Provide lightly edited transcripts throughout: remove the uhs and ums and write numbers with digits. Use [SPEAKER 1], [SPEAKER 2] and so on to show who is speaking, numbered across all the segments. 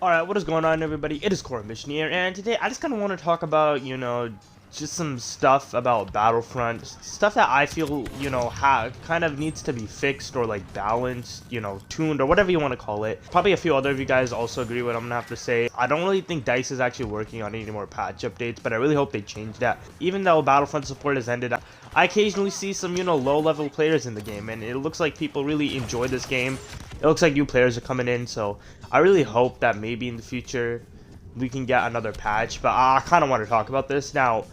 [SPEAKER 1] Alright, what is going on, everybody? It is Mission here, and today I just kind of want to talk about, just some stuff about Battlefront. Stuff that I feel, kind of needs to be fixed or, like, balanced, tuned, or whatever you want to call it. Probably a few other of you guys also agree with what I'm going to have to say. I don't really think DICE is actually working on any more patch updates, but I really hope they change that. Even though Battlefront support has ended, I occasionally see some, low-level players in the game, and it looks like people really enjoy this game. It looks like new players are coming in, so I really hope that maybe in the future we can get another patch, but I kind of want to talk about this. Now,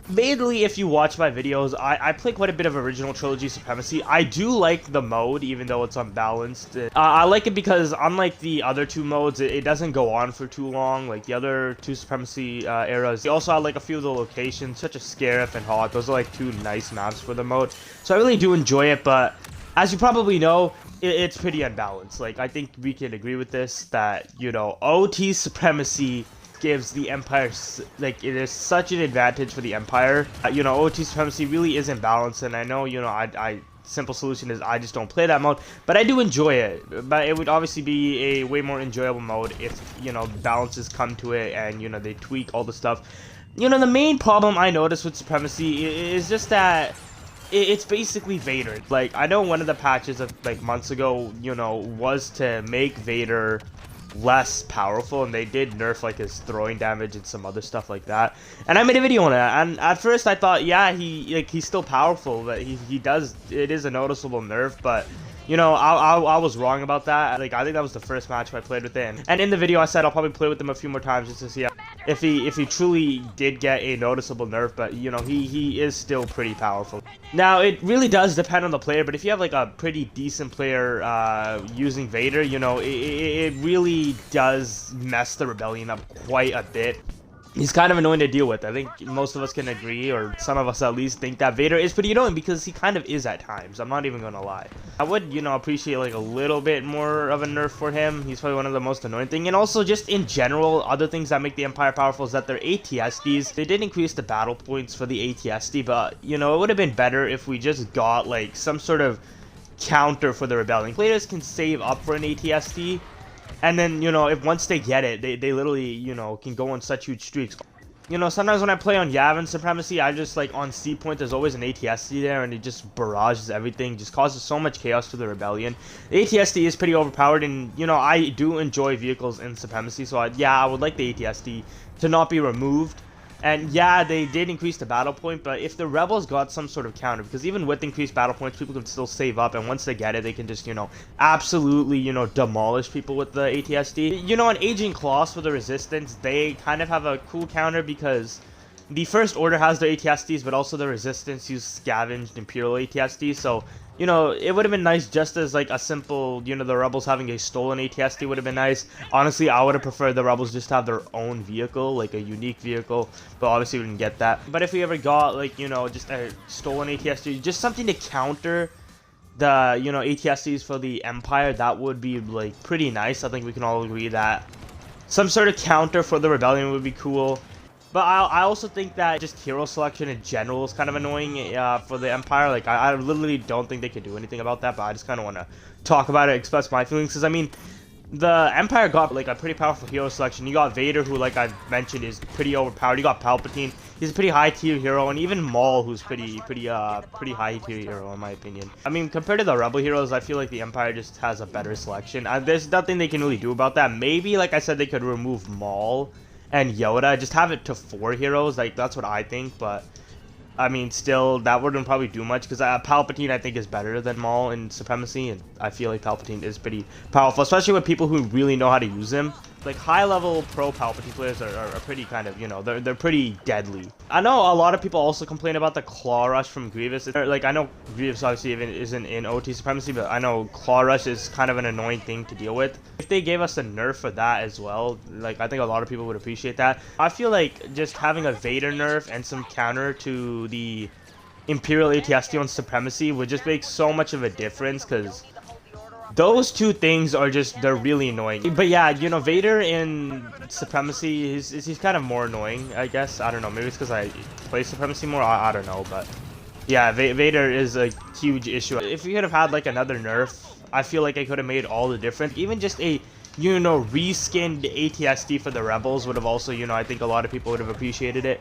[SPEAKER 1] mainly if you watch my videos, I play quite a bit of original trilogy Supremacy. I do like the mode, even though it's unbalanced. I like it because unlike the other two modes, it doesn't go on for too long, like the other two Supremacy eras. You also have like a few of the locations, such as Scarif and Hawk. Those are like two nice maps for the mode. So I really do enjoy it, but as you probably know, it's pretty unbalanced. Like, I think we can agree with this, that, OT Supremacy gives the Empire, like, it is such an advantage for the Empire. OT Supremacy really isn't balanced, and I know, simple solution is I just don't play that mode, but I do enjoy it. But it would obviously be a way more enjoyable mode if, balances come to it and, they tweak all the stuff. The main problem I noticed with Supremacy is just that it's basically Vader. Like, I know one of the patches of, like, months ago, was to make Vader less powerful, and they did nerf, like, his throwing damage and some other stuff like that. And I made a video on it, and at first I thought, yeah, he's still powerful, but it is a noticeable nerf, but I was wrong about that. Like, I think that was the first match I played with him. And in the video I said I'll probably play with him a few more times just to see if he truly did get a noticeable nerf, but he is still pretty powerful. Now, it really does depend on the player, but if you have like a pretty decent player using Vader, it really does mess the rebellion up quite a bit. He's kind of annoying to deal with. I think most of us can agree, or some of us at least, think that Vader is pretty annoying because he kind of is at times. I'm not even gonna lie. I would, appreciate like a little bit more of a nerf for him. He's probably one of the most annoying things. And also, just in general, other things that make the Empire powerful is that their AT-STs, they did increase the battle points for the AT-ST, but, it would have been better if we just got, like, some sort of counter for the rebellion. Players can save up for an AT-ST, and then, if once they get it, they literally, can go on such huge streaks. Sometimes when I play on Yavin Supremacy, I just, like, on C point, there's always an AT-ST there, and it just barrages everything, just causes so much chaos to the rebellion. The AT-ST is pretty overpowered, and, I do enjoy vehicles in Supremacy, so I would like the AT-ST to not be removed. And yeah, they did increase the battle point, but if the rebels got some sort of counter, because even with increased battle points, people can still save up, and once they get it, they can just, absolutely, demolish people with the AT-ST. On Agent Claws for the Resistance, they kind of have a cool counter because the First Order has their AT-STs, but also the Resistance use scavenged Imperial AT-ST, so, it would have been nice just as, like, a simple, the Rebels having a stolen AT-ST would have been nice. Honestly, I would have preferred the Rebels just have their own vehicle, like a unique vehicle, but obviously we didn't get that. But if we ever got, like, just a stolen AT-ST, just something to counter the, AT-STs for the Empire, that would be, like, pretty nice. I think we can all agree that some sort of counter for the Rebellion would be cool. But I also think that just hero selection in general is kind of annoying for the Empire. Like, I literally don't think they could do anything about that, but I just kind of want to talk about it, express my feelings, because, I mean, the Empire got, like, a pretty powerful hero selection. You got Vader, who, like I mentioned, is pretty overpowered. You got Palpatine, he's a pretty high-tier hero, and even Maul, who's pretty high-tier hero, in my opinion. I mean, compared to the Rebel heroes, I feel like the Empire just has a better selection. There's nothing they can really do about that. Maybe, like I said, they could remove Maul and Yoda, just have it to 4 heroes, like, that's what I think, but, I mean, still, that wouldn't probably do much, because Palpatine, I think, is better than Maul in Supremacy, and I feel like Palpatine is pretty powerful, especially with people who really know how to use him. Like, high-level pro Palpatine players are pretty kind of, they're pretty deadly. I know a lot of people also complain about the Claw Rush from Grievous. Like, I know Grievous obviously even isn't in OT Supremacy, but I know Claw Rush is kind of an annoying thing to deal with. If they gave us a nerf for that as well, like, I think a lot of people would appreciate that. I feel like just having a Vader nerf and some counter to the Imperial AT-ST on Supremacy would just make so much of a difference, because those two things are just, they're really annoying. But yeah, Vader in Supremacy, he's kind of more annoying, I guess. I don't know, maybe it's because I play Supremacy more, I don't know, but yeah, Vader is a huge issue. If we could have had, like, another nerf, I feel like it could have made all the difference. Even just a you know, reskinned AT-ST for the Rebels would have also, you know, I think a lot of people would have appreciated it.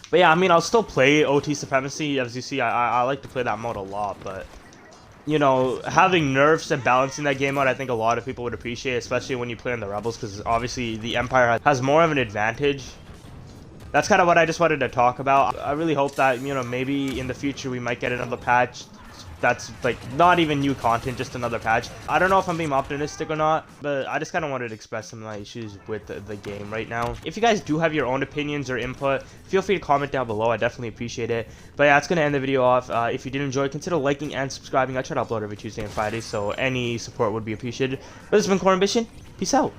[SPEAKER 1] But yeah, I mean, I'll still play OT Supremacy. As you see, I like to play that mode a lot, but you know, having nerfs and balancing that game out, I think a lot of people would appreciate, especially when you play on the Rebels, because obviously the Empire has more of an advantage. That's kind of what I just wanted to talk about. I really hope that, you know, maybe in the future we might get another patch that's like not even new content, just another patch. I don't know if I'm being optimistic or not, but I just kind of wanted to express some of my issues with the game right now. If you guys do have your own opinions or input, feel free to comment down below. I definitely appreciate it. But yeah, that's gonna end the video off. If you did enjoy, consider liking and subscribing. I try to upload every Tuesday and Friday, so any support would be appreciated. But this has been Core Ambition. Peace out.